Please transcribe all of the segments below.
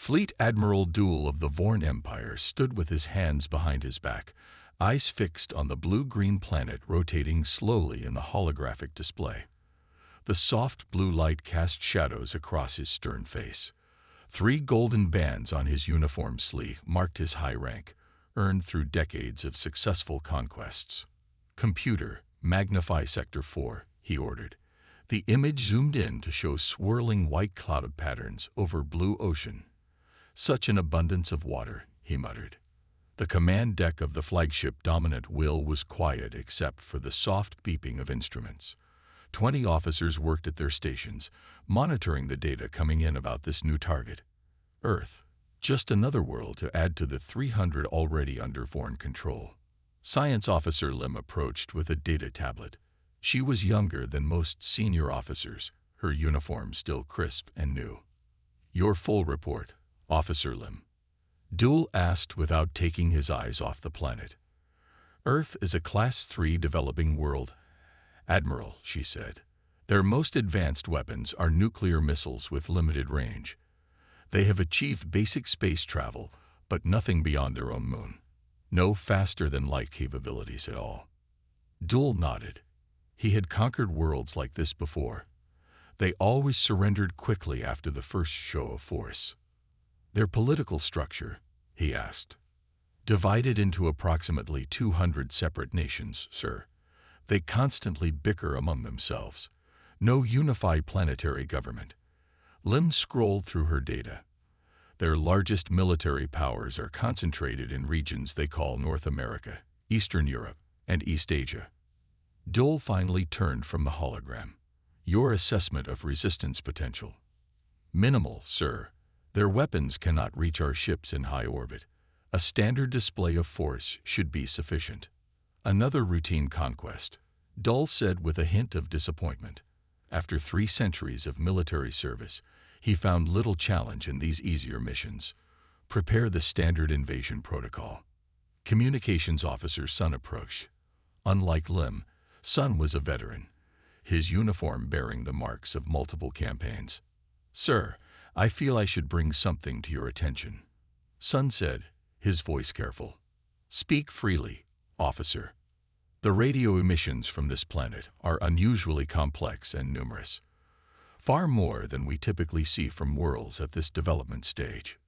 Fleet Admiral Duel of the Vorn Empire stood with his hands behind his back, eyes fixed on the blue-green planet rotating slowly in the holographic display. The soft blue light cast shadows across his stern face. 3 golden bands on his uniform sleeve marked his high rank, earned through decades of successful conquests. "Computer, magnify Sector 4, he ordered. The image zoomed in to show swirling white cloud patterns over blue ocean. "Such an abundance of water," he muttered. The command deck of the flagship Dominant Will was quiet except for the soft beeping of instruments. 20 officers worked at their stations, monitoring the data coming in about this new target. Earth, just another world to add to the 300 already under foreign control. Science Officer Lim approached with a data tablet. She was younger than most senior officers, her uniform still crisp and new. "Your full report, Officer Lim," Duel asked without taking his eyes off the planet. "Earth is a Class 3 developing world, Admiral," she said. "Their most advanced weapons are nuclear missiles with limited range. They have achieved basic space travel, but nothing beyond their own moon. No faster-than-light capabilities at all." Duel nodded. He had conquered worlds like this before. They always surrendered quickly after the first show of force. "Their political structure?" he asked. "Divided into approximately 200 separate nations, sir. They constantly bicker among themselves. No unified planetary government." Lim scrolled through her data. "Their largest military powers are concentrated in regions they call North America, Eastern Europe, and East Asia." Duel finally turned from the hologram. "Your assessment of resistance potential?" "Minimal, sir. Their weapons cannot reach our ships in high orbit. A standard display of force should be sufficient." "Another routine conquest," Duel said with a hint of disappointment. After 3 centuries of military service, he found little challenge in these easier missions. "Prepare the standard invasion protocol." Communications Officer Sun approached. Unlike Lim, Sun was a veteran, his uniform bearing the marks of multiple campaigns. "Sir, I feel I should bring something to your attention," Sun said, his voice careful. "Speak freely, officer." "The radio emissions from this planet are unusually complex and numerous. Far more than we typically see from worlds at this development stage."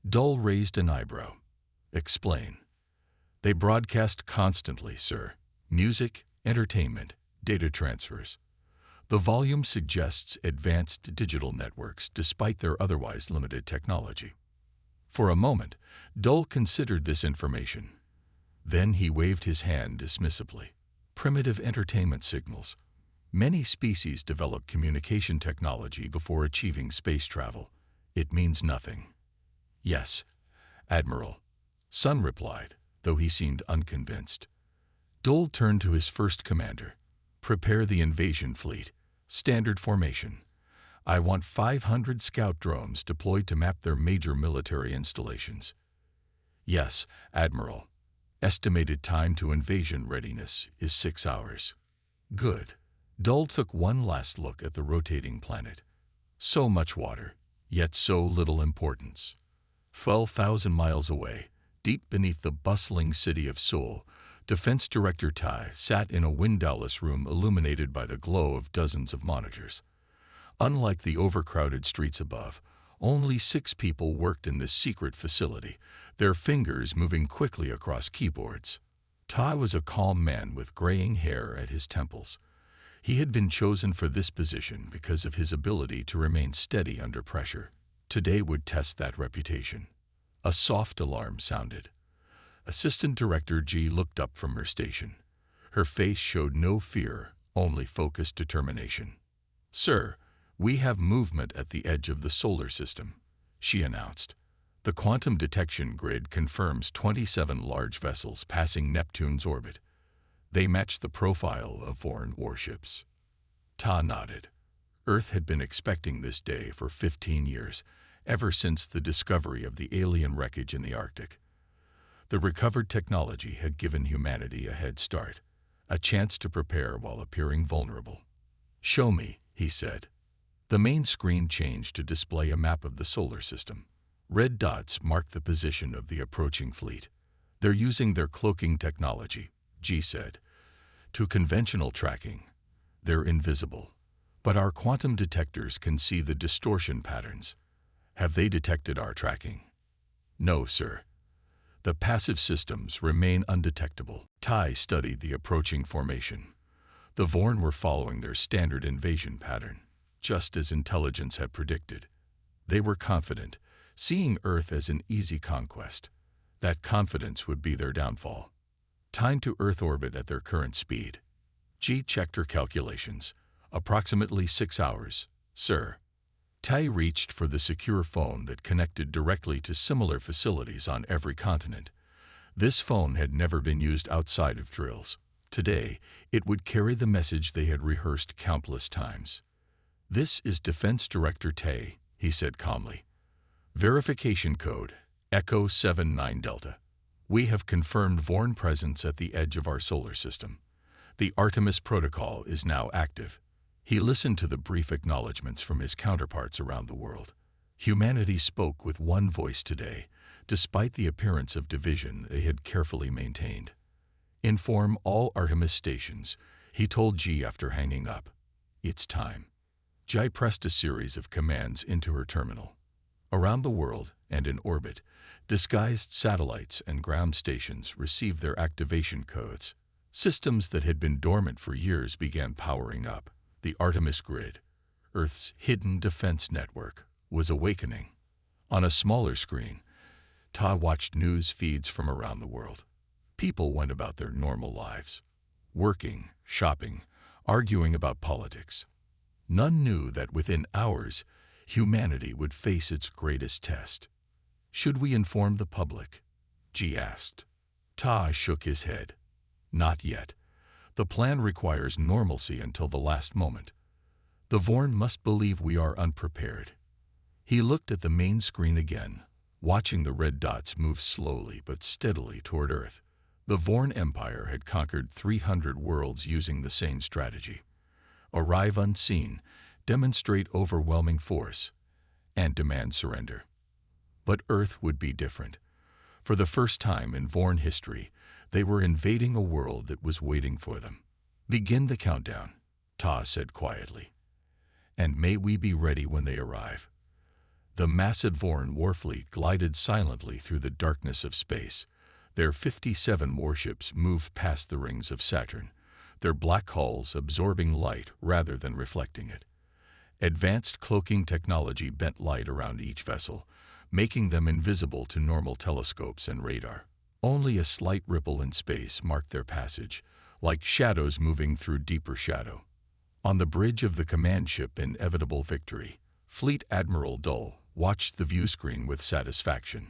Duel raised an eyebrow. "Explain." "They broadcast constantly, sir. Music, entertainment, data transfers. The volume suggests advanced digital networks despite their otherwise limited technology." For a moment, Duel considered this information. Then he waved his hand dismissively. "Primitive entertainment signals. Many species develop communication technology before achieving space travel. It means nothing." "Yes, Admiral," Sun replied, though he seemed unconvinced. Duel turned to his first commander. "Prepare the invasion fleet. Standard formation. I want 500 scout drones deployed to map their major military installations." "Yes, Admiral. Estimated time to invasion readiness is 6 hours." "Good." Duel took one last look at the rotating planet. So much water, yet so little importance. 12,000 miles away, deep beneath the bustling city of Seoul, Defense Director Tai sat in a windowless room illuminated by the glow of dozens of monitors. Unlike the overcrowded streets above, only 6 people worked in this secret facility, their fingers moving quickly across keyboards. Tai was a calm man with graying hair at his temples. He had been chosen for this position because of his ability to remain steady under pressure. Today would test that reputation. A soft alarm sounded. Assistant Director Ji looked up from her station. Her face showed no fear, only focused determination. "Sir, we have movement at the edge of the solar system," she announced. "The quantum detection grid confirms 27 large vessels passing Neptune's orbit. They match the profile of foreign warships." Ta nodded. Earth had been expecting this day for 15 years, ever since the discovery of the alien wreckage in the Arctic. The recovered technology had given humanity a head start, a chance to prepare while appearing vulnerable. "Show me," he said. The main screen changed to display a map of the solar system. Red dots mark the position of the approaching fleet. They're using their cloaking technology, G said. To conventional tracking, they're invisible. But our quantum detectors can see the distortion patterns. Have they detected our tracking? No, sir. The passive systems remain undetectable. Tai studied the approaching formation. The Vorn were following their standard invasion pattern, just as intelligence had predicted. They were confident, seeing Earth as an easy conquest. That confidence would be their downfall. Time to Earth orbit at their current speed. G checked her calculations. Approximately 6 hours, sir. Tai reached for the secure phone that connected directly to similar facilities on every continent. This phone had never been used outside of drills. Today, it would carry the message they had rehearsed countless times. This is Defense Director Tai, he said calmly. Verification code, Echo 79 Delta. We have confirmed Vorn presence at the edge of our solar system. The Artemis Protocol is now active. He listened to the brief acknowledgments from his counterparts around the world. Humanity spoke with one voice today, despite the appearance of division they had carefully maintained. Inform all Artemis stations, he told G after hanging up. It's time. Jai pressed a series of commands into her terminal. Around the world and in orbit, disguised satellites and ground stations received their activation codes. Systems that had been dormant for years began powering up. The Artemis grid, Earth's hidden defense network, was awakening. On a smaller screen, Ta watched news feeds from around the world. People went about their normal lives, working, shopping, arguing about politics. None knew that within hours, humanity would face its greatest test. Should we inform the public? G asked. Ta shook his head. Not yet. The plan requires normalcy until the last moment. The Vorn must believe we are unprepared. He looked at the main screen again, watching the red dots move slowly but steadily toward Earth. The Vorn Empire had conquered 300 worlds using the same strategy. Arrive unseen, demonstrate overwhelming force, and demand surrender. But Earth would be different. For the first time in Vorn history, they were invading a world that was waiting for them. Begin the countdown, Ta said quietly. And may we be ready when they arrive. The massive Vorn warfleet glided silently through the darkness of space. Their 57 warships moved past the rings of Saturn, their black hulls absorbing light rather than reflecting it. Advanced cloaking technology bent light around each vessel, making them invisible to normal telescopes and radar. Only a slight ripple in space marked their passage, like shadows moving through deeper shadow. On the bridge of the command ship Inevitable Victory, Fleet Admiral Dull watched the view screen with satisfaction.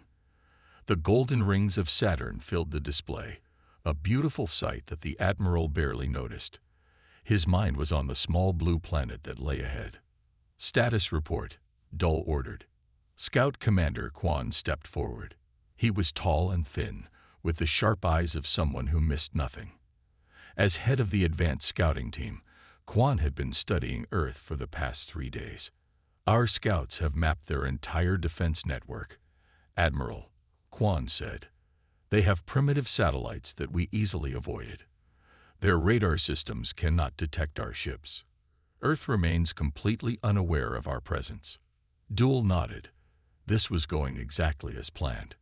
The golden rings of Saturn filled the display, a beautiful sight that the Admiral barely noticed. His mind was on the small blue planet that lay ahead. Status report, Dull ordered. Scout Commander Quan stepped forward. He was tall and thin, with the sharp eyes of someone who missed nothing. As head of the advanced scouting team, Quan had been studying Earth for the past 3 days. Our scouts have mapped their entire defense network, Admiral, Quan said. They have primitive satellites that we easily avoided. Their radar systems cannot detect our ships. Earth remains completely unaware of our presence. Duel nodded. This was going exactly as planned.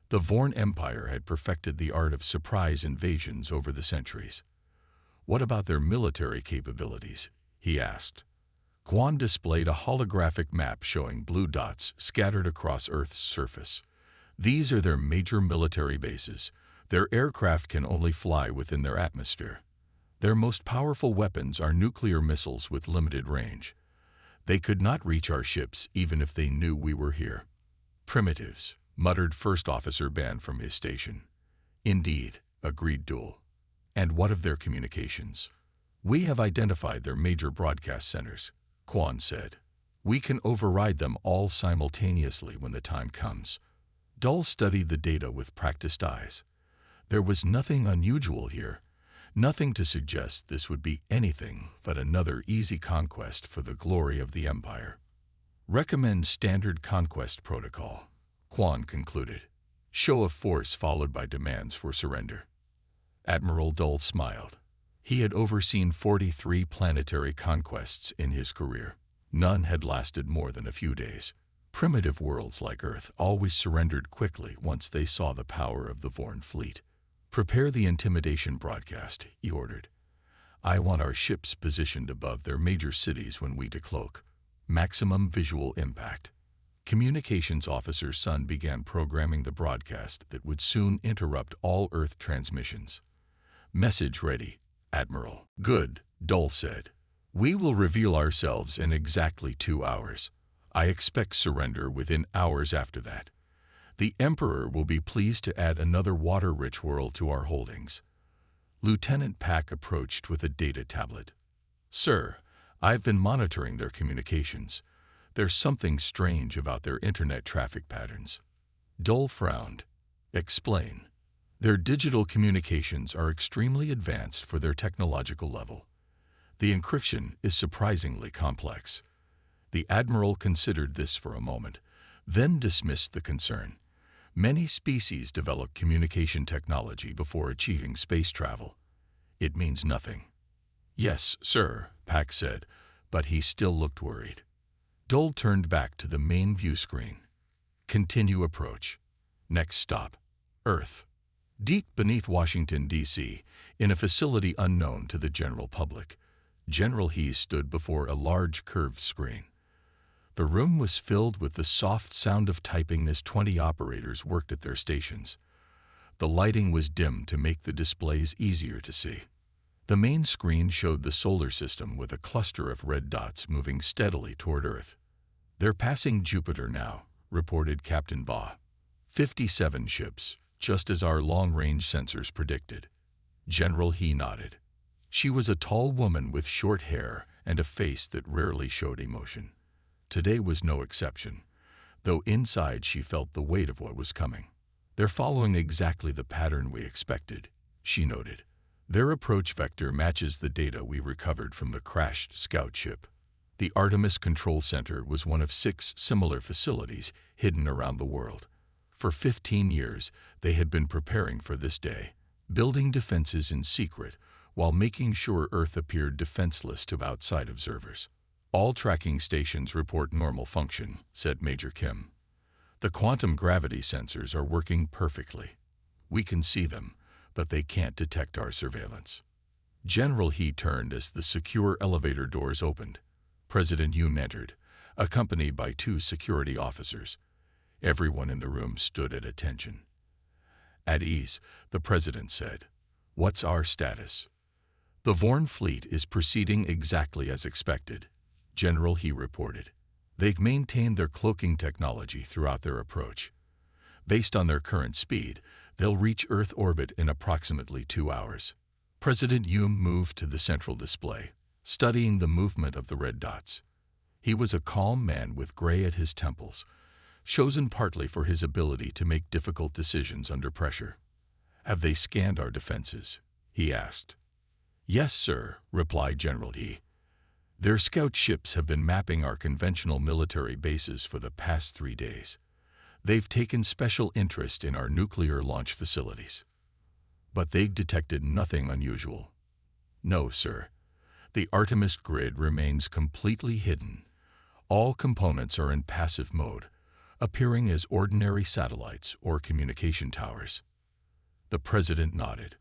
The Vorn Empire had perfected the art of surprise invasions over the centuries. What about their military capabilities? He asked. Quan displayed a holographic map showing blue dots scattered across Earth's surface. These are their major military bases. Their aircraft can only fly within their atmosphere. Their most powerful weapons are nuclear missiles with limited range. They could not reach our ships even if they knew we were here. Primitives, muttered First Officer Ban from his station. Indeed, agreed Duel. And what of their communications? We have identified their major broadcast centers, Quan said. We can override them all simultaneously when the time comes. Dull studied the data with practiced eyes. There was nothing unusual here, nothing to suggest this would be anything but another easy conquest for the glory of the Empire. Recommend standard conquest protocol, Quan concluded. Show of force followed by demands for surrender. Admiral Dole smiled. He had overseen 43 planetary conquests in his career. None had lasted more than a few days. Primitive worlds like Earth always surrendered quickly once they saw the power of the Vorn fleet. Prepare the intimidation broadcast, he ordered. I want our ships positioned above their major cities when we decloak. Maximum visual impact. Communications Officer Sun began programming the broadcast that would soon interrupt all Earth transmissions. Message ready, Admiral. Good, Dole said. We will reveal ourselves in exactly 2 hours. I expect surrender within hours after that. The Emperor will be pleased to add another water-rich world to our holdings. Lieutenant Pack approached with a data tablet. Sir, I've been monitoring their communications. There's something strange about their internet traffic patterns. Dole frowned. Explain. Their digital communications are extremely advanced for their technological level. The encryption is surprisingly complex. The Admiral considered this for a moment, then dismissed the concern. Many species develop communication technology before achieving space travel. It means nothing. Yes, sir, Pack said, but he still looked worried. Dole turned back to the main view screen. Continue approach. Next stop, Earth. Deep beneath Washington, D.C., in a facility unknown to the general public, General He stood before a large curved screen. The room was filled with the soft sound of typing as 20 operators worked at their stations. The lighting was dim to make the displays easier to see. The main screen showed the solar system with a cluster of red dots moving steadily toward Earth. They're passing Jupiter now, reported Captain Ba. 57 ships, just as our long-range sensors predicted. General He nodded. She was a tall woman with short hair and a face that rarely showed emotion. Today was no exception, though inside she felt the weight of what was coming. They're following exactly the pattern we expected, she noted. Their approach vector matches the data we recovered from the crashed scout ship. The Artemis Control Center was one of 6 similar facilities hidden around the world. For 15 years, they had been preparing for this day, building defenses in secret while making sure Earth appeared defenseless to outside observers. All tracking stations report normal function, said Major Kim. The quantum gravity sensors are working perfectly. We can see them, but they can't detect our surveillance. General He turned as the secure elevator doors opened. President Yoon entered, accompanied by 2 security officers. Everyone in the room stood at attention. At ease, the president said, "What's our status?" The Vorn fleet is proceeding exactly as expected, General He reported. They've maintained their cloaking technology throughout their approach. Based on their current speed, they'll reach Earth orbit in approximately 2 hours. President Yoon moved to the central display, studying the movement of the red dots. He was a calm man with gray at his temples, chosen partly for his ability to make difficult decisions under pressure. Have they scanned our defenses? He asked. Yes, sir, replied General He. Their scout ships have been mapping our conventional military bases for the past 3 days. They've taken special interest in our nuclear launch facilities. But they've detected nothing unusual. No, sir. The Artemis grid remains completely hidden. All components are in passive mode, appearing as ordinary satellites or communication towers. The president nodded.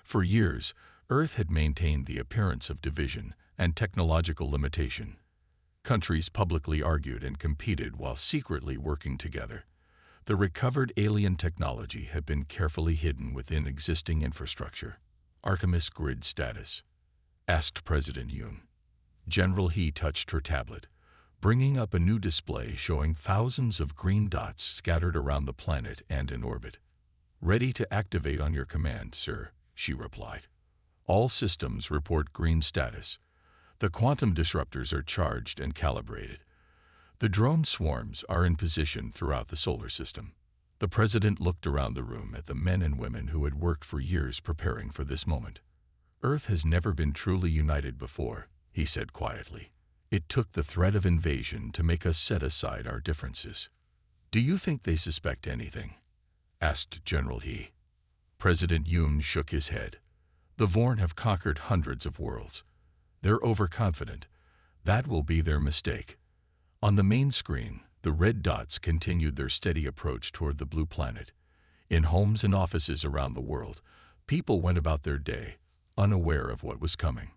For years, Earth had maintained the appearance of division and technological limitation. Countries publicly argued and competed while secretly working together. The recovered alien technology had been carefully hidden within existing infrastructure. Artemis grid status, asked President Yoon. General He touched her tablet, bringing up a new display showing thousands of green dots scattered around the planet and in orbit. Ready to activate on your command, sir, she replied. All systems report green status. The quantum disruptors are charged and calibrated. The drone swarms are in position throughout the solar system. The president looked around the room at the men and women who had worked for years preparing for this moment. Earth has never been truly united before, he said quietly. It took the threat of invasion to make us set aside our differences. "Do you think they suspect anything?" asked General He. President Yoon shook his head. "The Vorn have conquered hundreds of worlds. They're overconfident. That will be their mistake." On the main screen, the red dots continued their steady approach toward the blue planet. In homes and offices around the world, people went about their day, unaware of what was coming.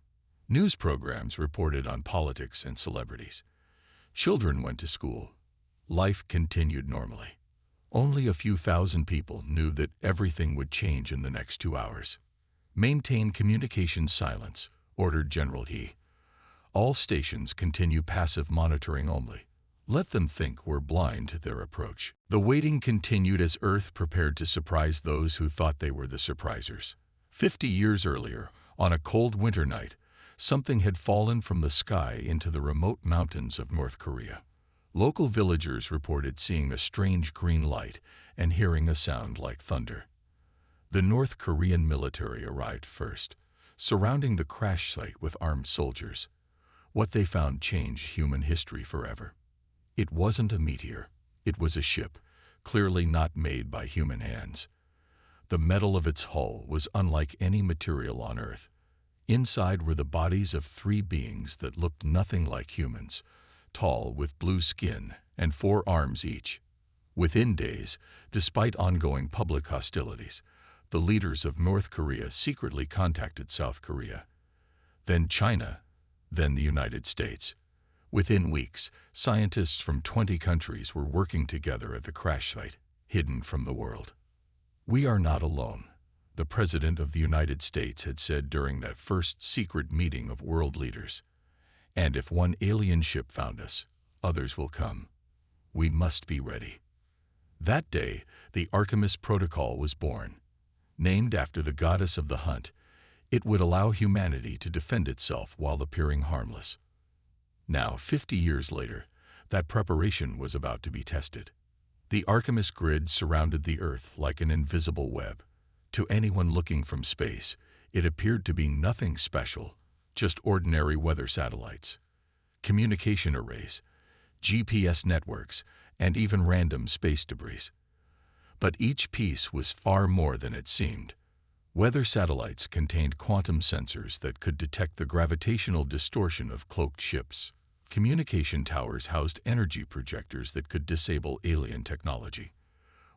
News programs reported on politics and celebrities. Children went to school. Life continued normally. Only a few thousand people knew that everything would change in the next 2 hours. "Maintain communication silence," ordered General He. "All stations continue passive monitoring only. Let them think we're blind to their approach." The waiting continued as Earth prepared to surprise those who thought they were the surprisers. 50 years earlier, on a cold winter night, something had fallen from the sky into the remote mountains of North Korea. Local villagers reported seeing a strange green light and hearing a sound like thunder. The North Korean military arrived first, surrounding the crash site with armed soldiers. What they found changed human history forever. It wasn't a meteor. It was a ship, clearly not made by human hands. The metal of its hull was unlike any material on Earth. Inside were the bodies of 3 beings that looked nothing like humans, tall with blue skin and 4 arms each. Within days, despite ongoing public hostilities, the leaders of North Korea secretly contacted South Korea, then China, then the United States. Within weeks, scientists from 20 countries were working together at the crash site, hidden from the world. "We are not alone," the President of the United States had said during that first secret meeting of world leaders. "And if one alien ship found us, others will come. We must be ready." That day, the Artemis Protocol was born. Named after the goddess of the hunt, it would allow humanity to defend itself while appearing harmless. Now, 50 years later, that preparation was about to be tested. The Artemis grid surrounded the Earth like an invisible web. To anyone looking from space, it appeared to be nothing special, just ordinary weather satellites, communication arrays, GPS networks, and even random space debris. But each piece was far more than it seemed. Weather satellites contained quantum sensors that could detect the gravitational distortion of cloaked ships. Communication towers housed energy projectors that could disable alien technology.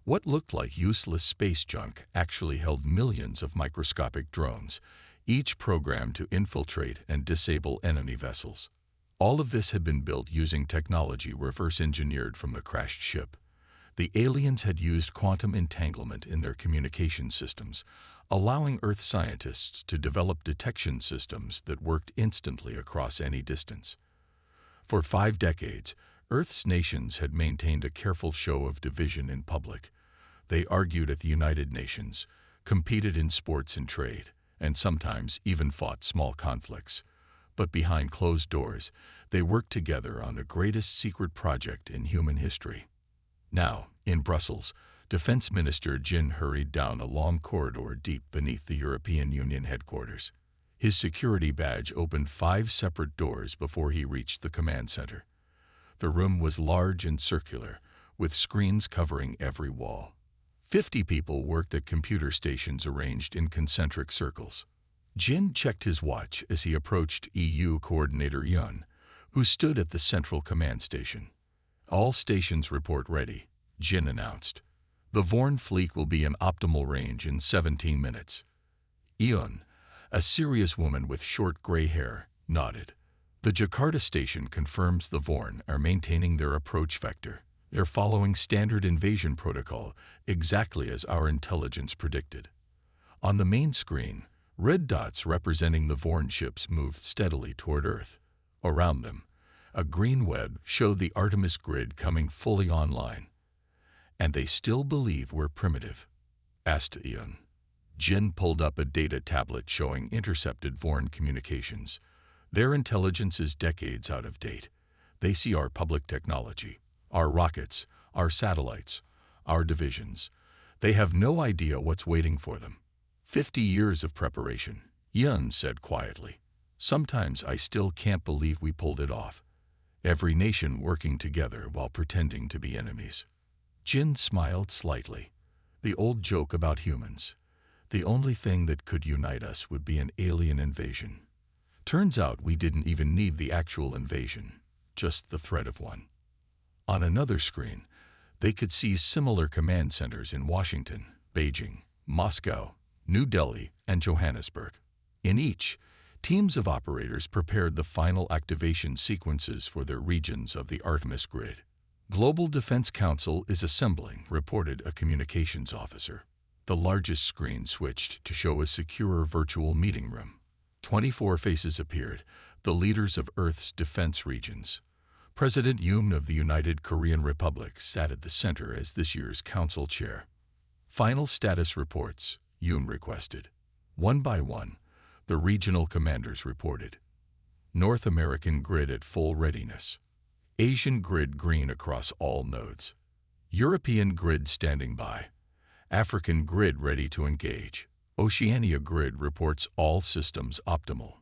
What looked like useless space junk actually held millions of microscopic drones, each programmed to infiltrate and disable enemy vessels. All of this had been built using technology reverse-engineered from the crashed ship. The aliens had used quantum entanglement in their communication systems, allowing Earth scientists to develop detection systems that worked instantly across any distance. For 5 decades, Earth's nations had maintained a careful show of division in public. They argued at the United Nations, competed in sports and trade, and sometimes even fought small conflicts. But behind closed doors, they worked together on the greatest secret project in human history. Now, in Brussels, Defense Minister Jin hurried down a long corridor deep beneath the European Union headquarters. His security badge opened 5 separate doors before he reached the command center. The room was large and circular, with screens covering every wall. 50 people worked at computer stations arranged in concentric circles. Jin checked his watch as he approached EU Coordinator Yun, who stood at the central command station. "All stations report ready," Jin announced. "The Vorn fleet will be in optimal range in 17 minutes. Yun, a serious woman with short gray hair, nodded. "The Jakarta station confirms the Vorn are maintaining their approach vector. They're following standard invasion protocol, exactly as our intelligence predicted." On the main screen, red dots representing the Vorn ships moved steadily toward Earth. Around them, a green web showed the Artemis grid coming fully online. "And they still believe we're primitive?" asked Ian. Jin pulled up a data tablet showing intercepted Vorn communications. "Their intelligence is decades out of date. They see our public technology, our rockets, our satellites, our divisions. They have no idea what's waiting for them." 50 years of preparation, Yun said quietly. "Sometimes I still can't believe we pulled it off. Every nation working together while pretending to be enemies." Jin smiled slightly. The old joke about humans. The only thing that could unite us would be an alien invasion. Turns out we didn't even need the actual invasion, just the threat of one. On another screen, they could see similar command centers in Washington, Beijing, Moscow, New Delhi, and Johannesburg. In each, teams of operators prepared the final activation sequences for their regions of the Artemis grid. Global Defense Council is assembling, reported a communications officer. The largest screen switched to show a secure virtual meeting room. 24 faces appeared, the leaders of Earth's defense regions. President Yoon of the United Korean Republic sat at the center as this year's council chair. Final status reports, Yoon requested. One by one, the regional commanders reported. North American grid at full readiness. Asian grid green across all nodes. European grid standing by. African grid ready to engage. Oceania grid reports all systems optimal.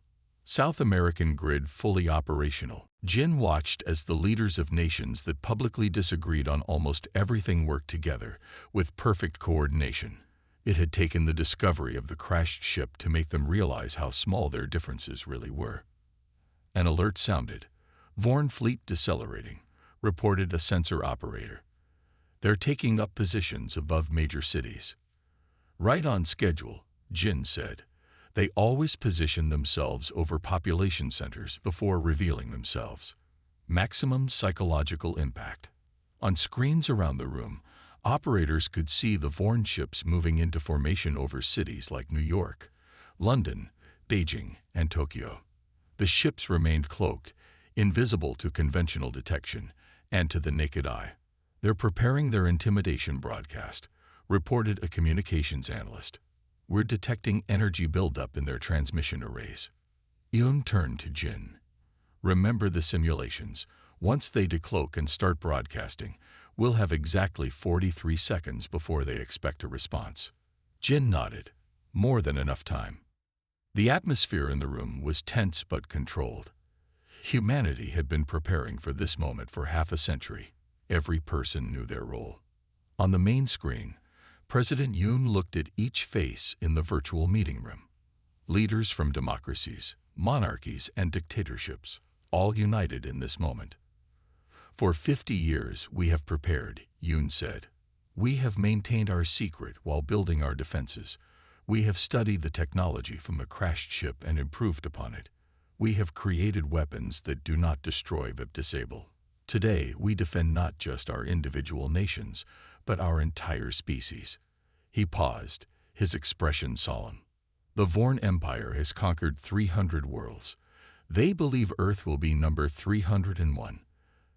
South American grid fully operational. Jin watched as the leaders of nations that publicly disagreed on almost everything worked together with perfect coordination. It had taken the discovery of the crashed ship to make them realize how small their differences really were. An alert sounded. Vorn fleet decelerating, reported a sensor operator. They're taking up positions above major cities. Right on schedule, Jin said. They always position themselves over population centers before revealing themselves. Maximum psychological impact. On screens around the room, operators could see the Vorn ships moving into formation over cities like New York, London, Beijing, and Tokyo. The ships remained cloaked, invisible to conventional detection and to the naked eye. They're preparing their intimidation broadcast, reported a communications analyst. We're detecting energy buildup in their transmission arrays. Yoon turned to Jin. Remember the simulations. Once they decloak and start broadcasting, we'll have exactly 43 seconds before they expect a response. Jin nodded. More than enough time. The atmosphere in the room was tense but controlled. Humanity had been preparing for this moment for half a century. Every person knew their role. On the main screen, President Yoon looked at each face in the virtual meeting room. Leaders from democracies, monarchies, and dictatorships, all united in this moment. For 50 years we have prepared, Yoon said. We have maintained our secret while building our defenses. We have studied the technology from the crashed ship and improved upon it. We have created weapons that do not destroy but disable. Today we defend not just our individual nations, but our entire species. He paused, his expression solemn. The Vorn Empire has conquered 300 worlds. They believe Earth will be number 301.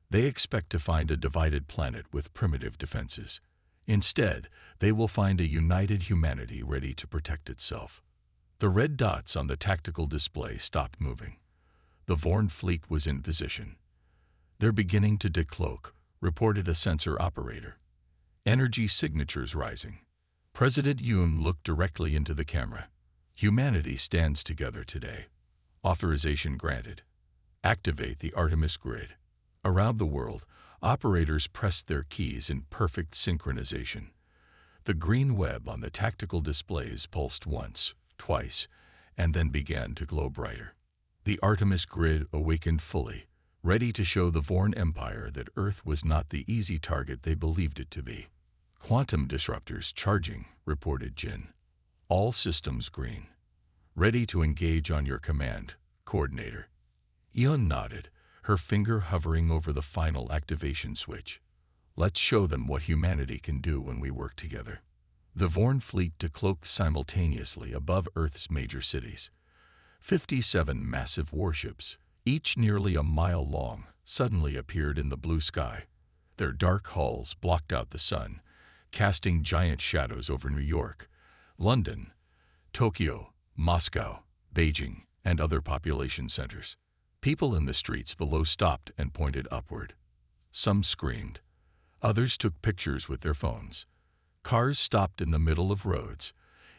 They expect to find a divided planet with primitive defenses. Instead, they will find a united humanity ready to protect itself. The red dots on the tactical display stopped moving. The Vorn fleet was in position. They're beginning to decloak, reported a sensor operator. Energy signatures rising. President Yoon looked directly into the camera. Humanity stands together today. Authorization granted. Activate the Artemis grid. Around the world, operators pressed their keys in perfect synchronization. The green web on the tactical displays pulsed once, twice, and then began to glow brighter. The Artemis grid awakened fully, ready to show the Vorn Empire that Earth was not the easy target they believed it to be. Quantum disruptors charging, reported Jin. All systems green. Ready to engage on your command, coordinator. Yoon nodded, her finger hovering over the final activation switch. Let's show them what humanity can do when we work together. The Vorn fleet decloaked simultaneously above Earth's major cities. 57 massive warships, each nearly a mile long, suddenly appeared in the blue sky. Their dark hulls blocked out the sun, casting giant shadows over New York, London, Tokyo, Moscow, Beijing, and other population centers. People in the streets below stopped and pointed upward. Some screamed. Others took pictures with their phones. Cars stopped in the middle of roads.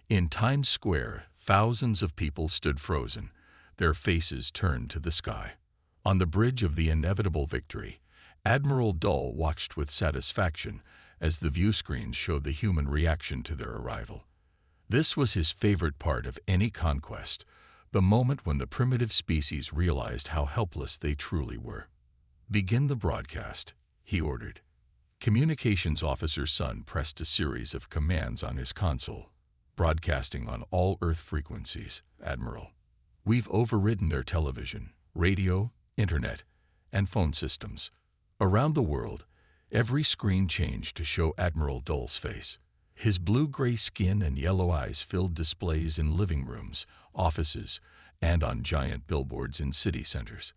In Times Square, thousands of people stood frozen, their faces turned to the sky. On the bridge of the inevitable victory, Admiral Dull watched with satisfaction as the view screens showed the human reaction to their arrival. This was his favorite part of any conquest, the moment when the primitive species realized how helpless they truly were. "Begin the broadcast," he ordered. Communications Officer Sun pressed a series of commands on his console. "Broadcasting on all Earth frequencies, Admiral. We've overridden their television, radio, internet, and phone systems. Around the world, every screen changed to show Admiral Dull's face. His blue-gray skin and yellow eyes filled displays in living rooms, offices, and on giant billboards in city centers.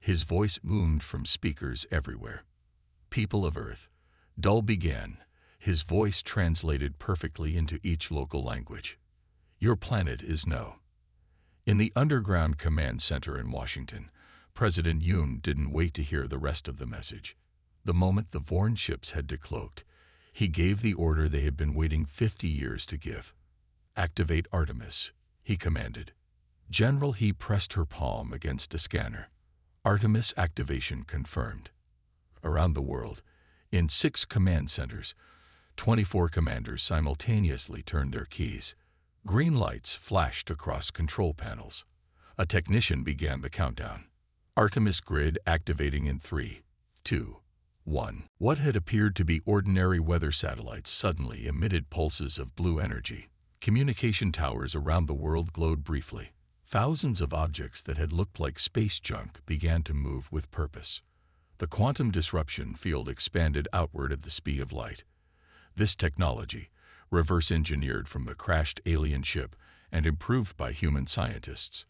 His voice boomed from speakers everywhere. "People of Earth," Dull began, his voice translated perfectly into each local language. "Your planet is no." In the underground command center in Washington, President Yoon didn't wait to hear the rest of the message. The moment the Vorn ships had decloaked, he gave the order they had been waiting 50 years to give. "Activate Artemis," he commanded. General He pressed her palm against a scanner. Artemis activation confirmed. Around the world, in 6 command centers, 24 commanders simultaneously turned their keys. Green lights flashed across control panels. A technician began the countdown. Artemis grid activating in 3, 2, 1. What had appeared to be ordinary weather satellites suddenly emitted pulses of blue energy. Communication towers around the world glowed briefly. Thousands of objects that had looked like space junk began to move with purpose. The quantum disruption field expanded outward at the speed of light. This technology, reverse-engineered from the crashed alien ship and improved by human scientists,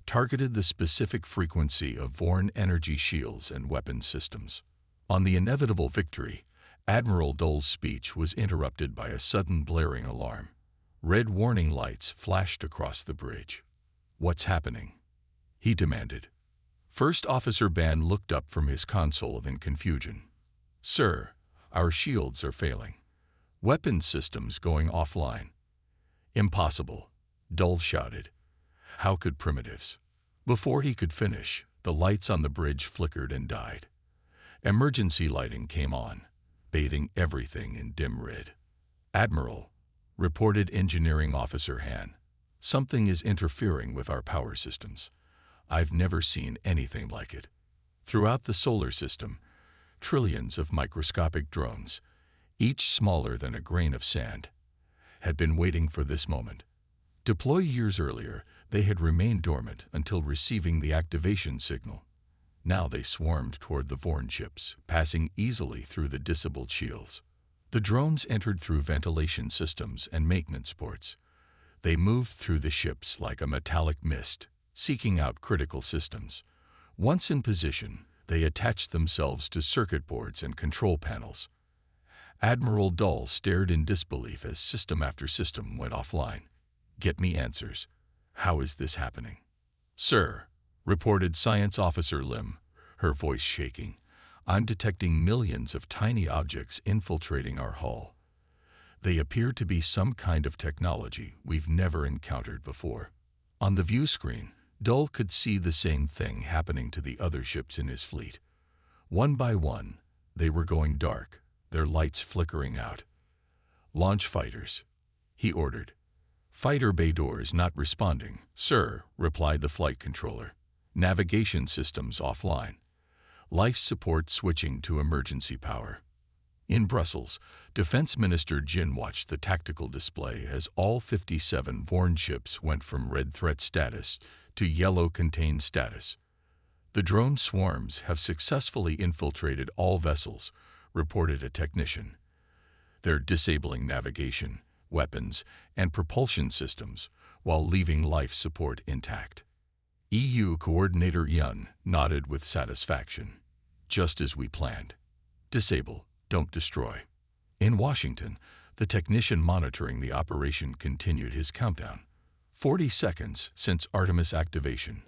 targeted the specific frequency of Vorn energy shields and weapons systems. On the inevitable victory, Admiral Dull's speech was interrupted by a sudden blaring alarm. Red warning lights flashed across the bridge. "What's happening?" he demanded. First Officer Ban looked up from his console in confusion. "Sir, our shields are failing. Weapons systems going offline." "Impossible," Dull shouted. "How could primitives?" Before he could finish, the lights on the bridge flickered and died. Emergency lighting came on, bathing everything in dim red. "Admiral," reported Engineering Officer Han, "something is interfering with our power systems. I've never seen anything like it." Throughout the solar system, trillions of microscopic drones, each smaller than a grain of sand, had been waiting for this moment. Deployed years earlier, they had remained dormant until receiving the activation signal. Now they swarmed toward the Vorn ships, passing easily through the disabled shields. The drones entered through ventilation systems and maintenance ports. They moved through the ships like a metallic mist, seeking out critical systems. Once in position, they attached themselves to circuit boards and control panels. Admiral Dull stared in disbelief as system after system went offline. "Get me answers. How is this happening?" "Sir," reported Science Officer Lim, her voice shaking, "I'm detecting millions of tiny objects infiltrating our hull. They appear to be some kind of technology we've never encountered before." On the view screen, Dull could see the same thing happening to the other ships in his fleet. One by one, they were going dark, their lights flickering out. "Launch fighters," he ordered. "Fighter bay doors not responding, sir," replied the flight controller. "Navigation systems offline. Life support switching to emergency power." In Brussels, Defense Minister Jin watched the tactical display as all 57 Vorn ships went from red threat status to yellow contained status. "The drone swarms have successfully infiltrated all vessels," reported a technician. "They're disabling navigation, weapons, and propulsion systems while leaving life support intact." EU Coordinator Yun nodded with satisfaction. "Just as we planned. Disable, don't destroy." In Washington, the technician monitoring the operation continued his countdown. 40 seconds since Artemis activation.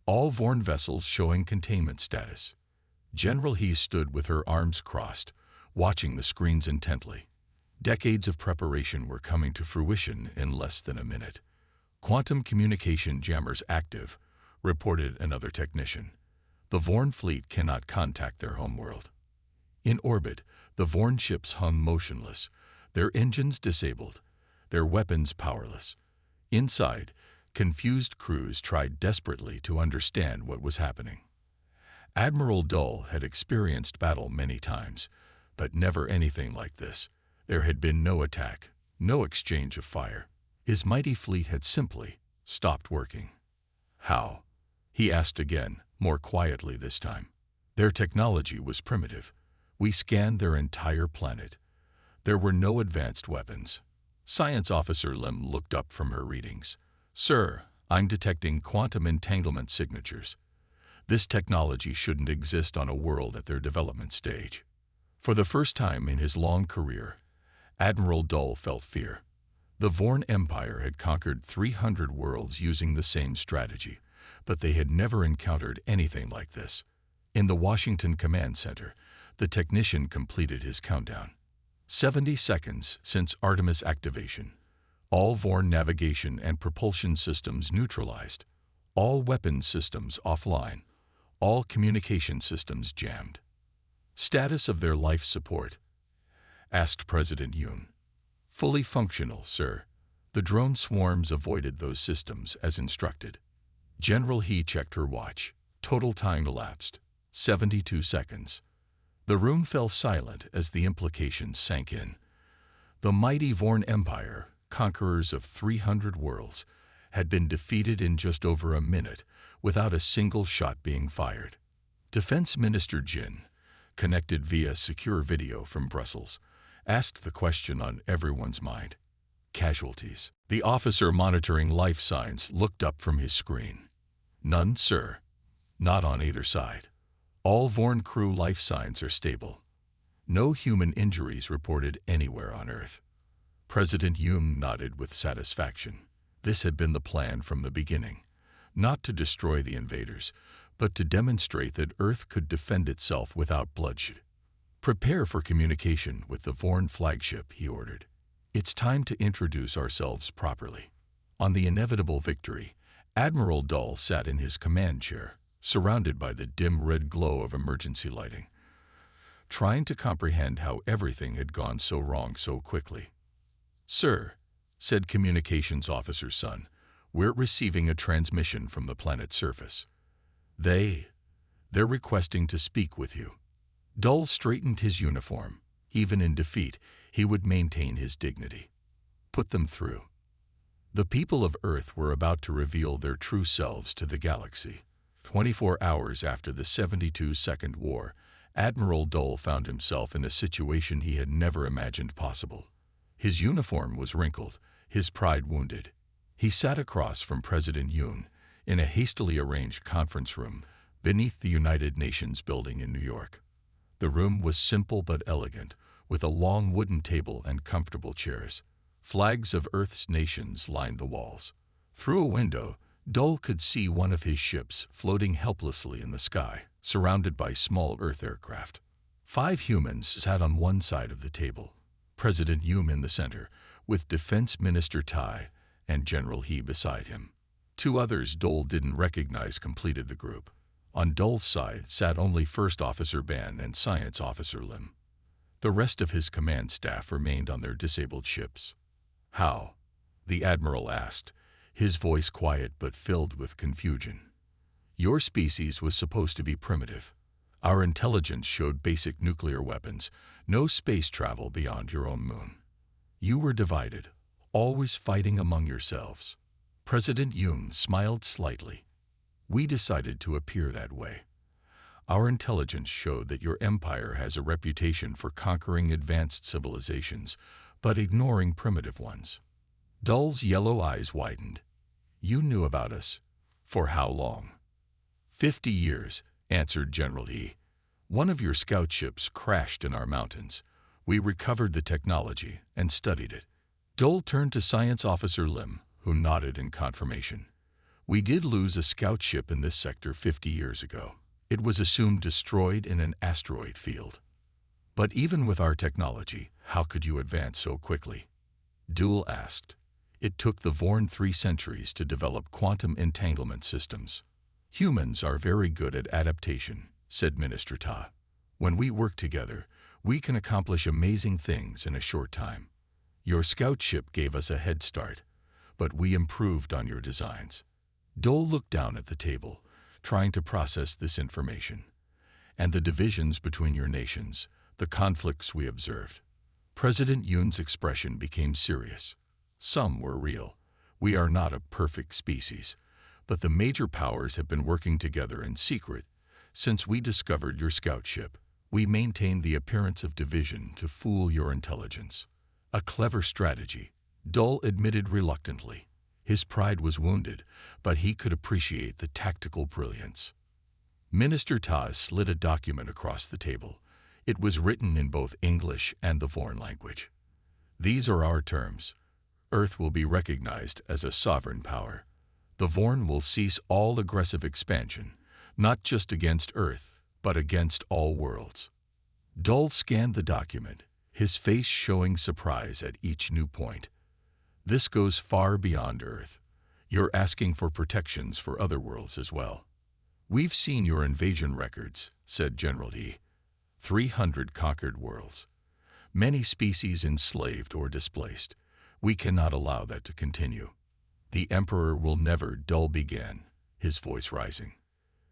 All Vorn vessels showing containment status. General He stood with her arms crossed, watching the screens intently. Decades of preparation were coming to fruition in less than a minute. "Quantum communication jammers active," reported another technician. "The Vorn fleet cannot contact their homeworld." In orbit, the Vorn ships hung motionless, their engines disabled, their weapons powerless. Inside, confused crews tried desperately to understand what was happening. Admiral Dull had experienced battle many times, but never anything like this. There had been no attack, no exchange of fire. His mighty fleet had simply stopped working. How? He asked again, more quietly this time. Their technology was primitive. We scanned their entire planet. There were no advanced weapons. Science Officer Lim looked up from her readings. Sir, I'm detecting quantum entanglement signatures. This technology shouldn't exist on a world at their development stage. For the first time in his long career, Admiral Dull felt fear. The Vorn Empire had conquered 300 worlds using the same strategy, but they had never encountered anything like this. In the Washington Command Center, the technician completed his countdown. 70 seconds since Artemis activation. All Vorn navigation and propulsion systems neutralized. All weapons systems offline. All communication systems jammed. Status of their life support? Asked President Yoon. Fully functional, sir. The drone swarms avoided those systems as instructed. General He checked her watch. Total time elapsed. 72 seconds. The room fell silent as the implications sank in. The mighty Vorn Empire, conquerors of 300 worlds, had been defeated in just over a minute without a single shot being fired. Defense Minister Jin, connected via secure video from Brussels, asked the question on everyone's mind. Casualties. The officer monitoring life signs looked up from his screen. None, sir. Not on either side. All Vorn crew life signs are stable. No human injuries reported anywhere on Earth. President Yoon nodded with satisfaction. This had been the plan from the beginning. Not to destroy the invaders, but to demonstrate that Earth could defend itself without bloodshed. Prepare for communication with the Vorn flagship, he ordered. It's time to introduce ourselves properly. On the inevitable victory, Admiral Dull sat in his command chair, surrounded by the dim red glow of emergency lighting, trying to comprehend how everything had gone so wrong so quickly. Sir, said Communications Officer's son, we're receiving a transmission from the planet's surface. They're requesting to speak with you. Dull straightened his uniform. Even in defeat, he would maintain his dignity. Put them through. The people of Earth were about to reveal their true selves to the galaxy. 24 hours after the 72-second war, Admiral Dull found himself in a situation he had never imagined possible. His uniform was wrinkled, his pride wounded. He sat across from President Yoon in a hastily arranged conference room beneath the United Nations building in New York. The room was simple but elegant, with a long wooden table and comfortable chairs. Flags of Earth's nations lined the walls. Through a window, Dull could see one of his ships floating helplessly in the sky, surrounded by small Earth aircraft. 5 humans sat on one side of the table, President Yoon in the center, with Defense Minister Tai and General He beside him. 2 others Dull didn't recognize completed the group. On Dull's side sat only First Officer Ban and Science Officer Lim. The rest of his command staff remained on their disabled ships. How? The Admiral asked, his voice quiet but filled with confusion. Your species was supposed to be primitive. Our intelligence showed basic nuclear weapons, no space travel beyond your own moon. You were divided, always fighting among yourselves. President Yoon smiled slightly. We decided to appear that way. Our intelligence showed that your empire has a reputation for conquering advanced civilizations, but ignoring primitive ones. Dull's yellow eyes widened. You knew about us. For how long? 50 years, answered General He. One of your scout ships crashed in our mountains. We recovered the technology and studied it. Dull turned to Science Officer Lim, who nodded in confirmation. We did lose a scout ship in this sector 50 years ago. It was assumed destroyed in an asteroid field. But even with our technology, how could you advance so quickly? Dull asked. It took the Vorn 3 centuries to develop quantum entanglement systems. Humans are very good at adaptation, said Minister Ta. When we work together, We can accomplish amazing things in a short time. Your scout ship gave us a head start, but we improved on your designs." Dole looked down at the table, trying to process this information. "And the divisions between your nations, the conflicts we observed." President Yoon's expression became serious. "Some were real. We are not a perfect species, but the major powers have been working together in secret. Since we discovered your scout ship, we maintained the appearance of division to fool your intelligence. A clever strategy," Dole admitted reluctantly. His pride was wounded, but he could appreciate the tactical brilliance. Minister Ta slid a document across the table. It was written in both English and the Vorn language. "These are our terms. Earth will be recognized as a sovereign power. The Vorn will cease all aggressive expansion, not just against Earth, but against all worlds." Dole scanned the document, his face showing surprise at each new point. "This goes far beyond Earth. You're asking for protections for other worlds as well." "We've seen your invasion records," said General He. 300 conquered worlds. Many species enslaved or displaced. We cannot allow that to continue. The Emperor will never," Dole began, his voice rising.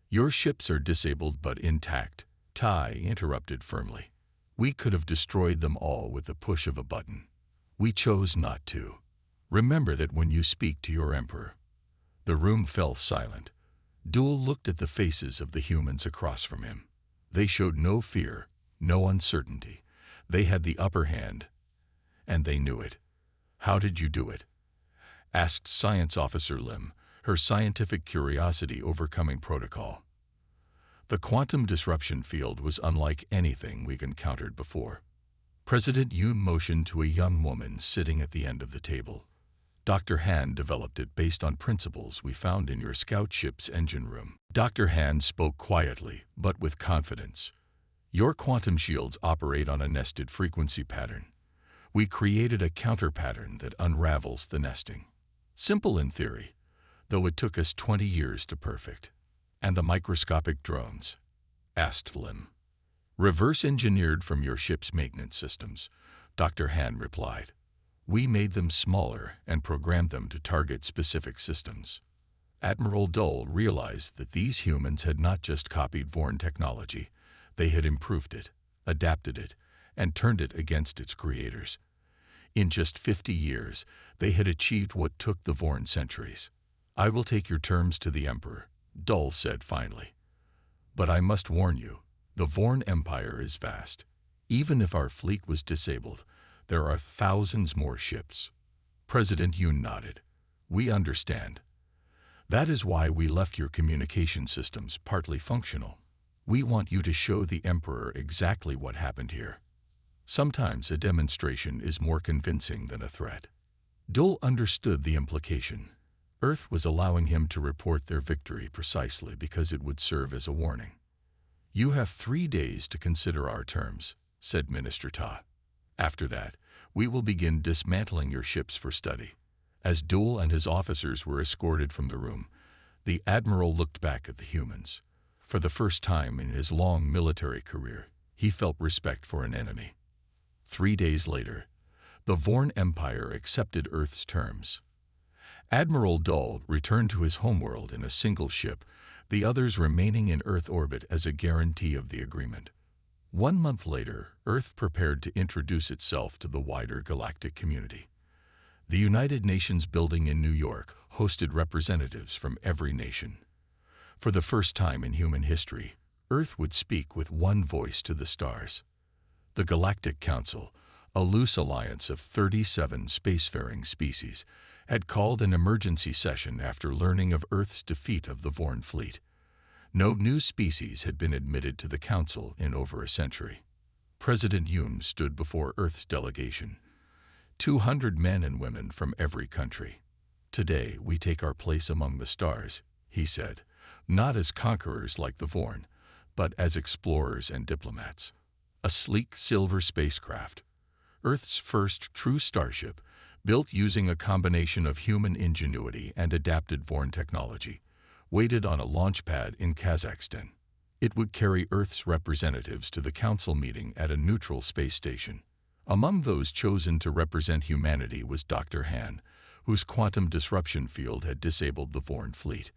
"Your ships are disabled but intact," Tai interrupted firmly. "We could have destroyed them all with the push of a button. We chose not to. Remember that when you speak to your Emperor." The room fell silent. Dole looked at the faces of the humans across from him. They showed no fear, no uncertainty. They had the upper hand, and they knew it. "How did you do it?" asked Science Officer Lim, her scientific curiosity overcoming protocol. "The quantum disruption field was unlike anything we've encountered before." President Yoon motioned to a young woman sitting at the end of the table. "Dr. Han developed it based on principles we found in your scout ship's engine room." Dr. Han spoke quietly, but with confidence. "Your quantum shields operate on a nested frequency pattern. We created a counter pattern that unravels the nesting. Simple in theory, though it took us 20 years to perfect." "And the microscopic drones?" asked Lim. "Reverse engineered from your ship's maintenance systems," Dr. Han replied. "We made them smaller and programmed them to target specific systems." Admiral Dole realized that these humans had not just copied Vorn technology, they had improved it, adapted it, and turned it against its creators. In just 50 years, they had achieved what took the Vorn centuries. "I will take your terms to the Emperor," Dole said finally. "But I must warn you, the Vorn Empire is vast. Even if our fleet was disabled, there are thousands more ships." President Yoon nodded. "We understand. That is why we left your communication systems partly functional. We want you to show the Emperor exactly what happened here. Sometimes a demonstration is more convincing than a threat." Dole understood the implication. Earth was allowing him to report their victory precisely because it would serve as a warning. "You have 3 days to consider our terms," said Minister Ta. "After that, we will begin dismantling your ships for study." As Dole and his officers were escorted from the room, the Admiral looked back at the humans. For the first time in his long military career, he felt respect for an enemy. 3 days later, the Vorn Empire accepted Earth's terms. Admiral Dole returned to his homeworld in a single ship, the others remaining in Earth orbit as a guarantee of the agreement. 1 month later, Earth prepared to introduce itself to the wider galactic community. The United Nations building in New York hosted representatives from every nation. For the first time in human history, Earth would speak with one voice to the stars. The Galactic Council, a loose alliance of 37 spacefaring species, had called an emergency session after learning of Earth's defeat of the Vorn fleet. No new species had been admitted to the Council in over a century. President Yoon stood before Earth's delegation. 200 men and women from every country. "Today we take our place among the stars," he said, "not as conquerors like the Vorn, but as explorers and diplomats." A sleek silver spacecraft, Earth's first true starship, built using a combination of human ingenuity and adapted Vorn technology, waited on a launch pad in Kazakhstan. It would carry Earth's representatives to the Council meeting at a neutral space station. Among those chosen to represent humanity was Dr. Han, whose quantum disruption field had disabled the Vorn fleet.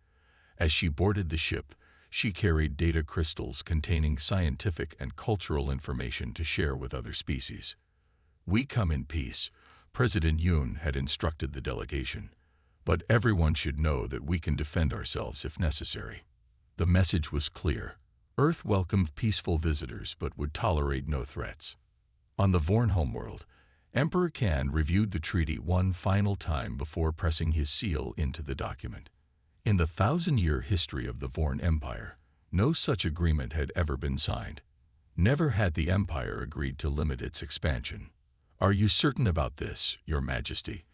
As she boarded the ship, she carried data crystals containing scientific and cultural information to share with other species. "We come in peace," President Yoon had instructed the delegation. "But everyone should know that we can defend ourselves if necessary." The message was clear. Earth welcomed peaceful visitors but would tolerate no threats. On the Vorn homeworld, Emperor Kan reviewed the treaty one final time before pressing his seal into the document. In the 1,000-year history of the Vorn Empire, no such agreement had ever been signed. Never had the Empire agreed to limit its expansion. "Are you certain about this, Your Majesty?"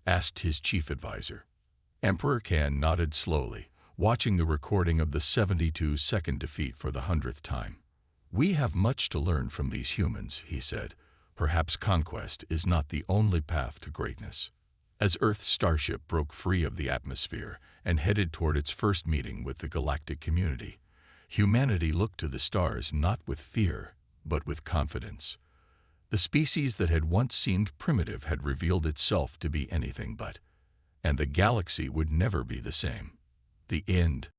asked his chief advisor. Emperor Kan nodded slowly, watching the recording of the 72-second defeat for the 100th time. "We have much to learn from these humans," he said. "Perhaps conquest is not the only path to greatness." As Earth's starship broke free of the atmosphere and headed toward its first meeting with the galactic community, humanity looked to the stars not with fear, but with confidence. The species that had once seemed primitive had revealed itself to be anything but, and the galaxy would never be the same. The end.